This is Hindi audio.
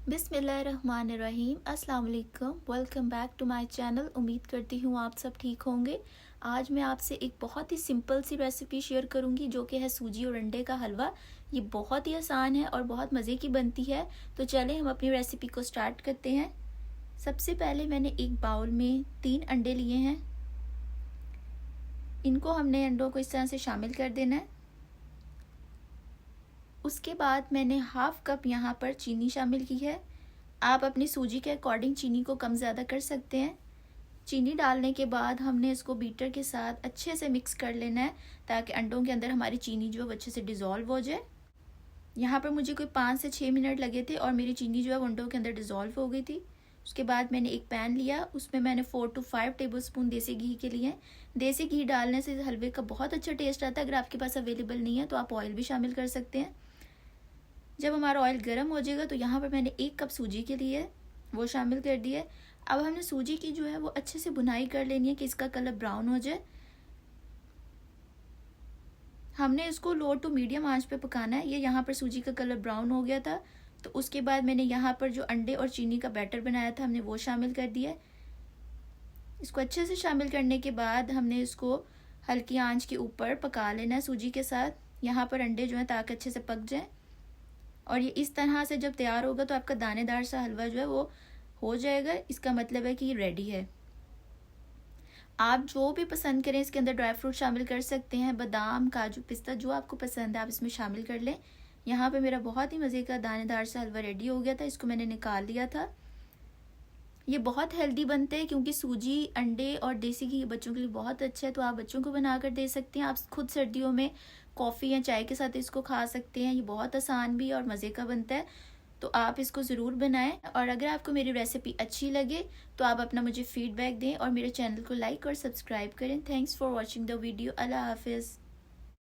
बिस्मिल्लाहिर्रहमानिर्रहीम। अस्सलाम वालेकुम। Welcome back to my channel. उम्मीद करती हूँ आप सब ठीक होंगे। आज मैं आपसे एक बहुत ही सिंपल सी रेसिपी शेयर करूँगी जो कि है सूजी और अंडे का हलवा। ये बहुत ही आसान है और बहुत मज़े की बनती है। तो चलें हम अपनी रेसिपी को स्टार्ट करते हैं। सबसे पहले मैंने एक बाउल में 3 अंडे लिए हैं। इनको हमने अंडों को इस तरह से शामिल कर देना है। उसके बाद मैंने हाफ कप यहाँ पर चीनी शामिल की है। आप अपनी सूजी के अकॉर्डिंग चीनी को कम ज़्यादा कर सकते हैं। चीनी डालने के बाद हमने इसको बीटर के साथ अच्छे से मिक्स कर लेना है ताकि अंडों के अंदर हमारी चीनी जो है अच्छे से डिज़ोल्व हो जाए। यहाँ पर मुझे कोई 5 से 6 मिनट लगे थे और मेरी चीनी जो है अंडों के अंदर डिज़ोल्व हो गई थी। उसके बाद मैंने एक पैन लिया, उसमें मैंने 4 to 5 टेबलस्पून देसी घी के लिए। देसी घी डालने से हलवे का बहुत अच्छा टेस्ट आता है। अगर आपके पास अवेलेबल नहीं है तो आप ऑयल भी शामिल कर सकते हैं। जब हमारा ऑयल गर्म हो जाएगा तो यहाँ पर मैंने 1 कप सूजी के लिए वो शामिल कर दिया है। अब हमने सूजी की जो है वो अच्छे से भुनाई कर लेनी है कि इसका कलर ब्राउन हो जाए। हमने इसको लो टू मीडियम आंच पे पकाना है। ये यहाँ पर सूजी का कलर ब्राउन हो गया था तो उसके बाद मैंने यहाँ पर जो अंडे और चीनी का बैटर बनाया था हमने वो शामिल कर दिया है। इसको अच्छे से शामिल करने के बाद हमने इसको हल्की आंच के ऊपर पका लेना है सूजी के साथ। यहाँ पर अंडे जो है ताकि अच्छे से पक जाए और ये इस तरह से जब तैयार होगा तो आपका दानेदार सा हलवा जो है वो हो जाएगा। इसका मतलब है कि ये रेडी है। आप जो भी पसंद करें इसके अंदर ड्राई फ्रूट शामिल कर सकते हैं, बादाम, काजू, पिस्ता, जो आपको पसंद है आप इसमें शामिल कर लें। यहाँ पे मेरा बहुत ही मज़े का दानेदार सा हलवा रेडी हो गया था। इसको मैंने निकाल लिया था। ये बहुत हेल्दी बनते हैं क्योंकि सूजी, अंडे और देसी घी बच्चों के लिए बहुत अच्छा है। तो आप बच्चों को बना कर दे सकते हैं। आप खुद सर्दियों में कॉफ़ी या चाय के साथ इसको खा सकते हैं। ये बहुत आसान भी और मज़े का बनता है। तो आप इसको ज़रूर बनाएं और अगर आपको मेरी रेसिपी अच्छी लगे तो आप अपना मुझे फीडबैक दें और मेरे चैनल को लाइक और सब्सक्राइब करें। Thanks for watching the video. अल्लाह हाफिज़।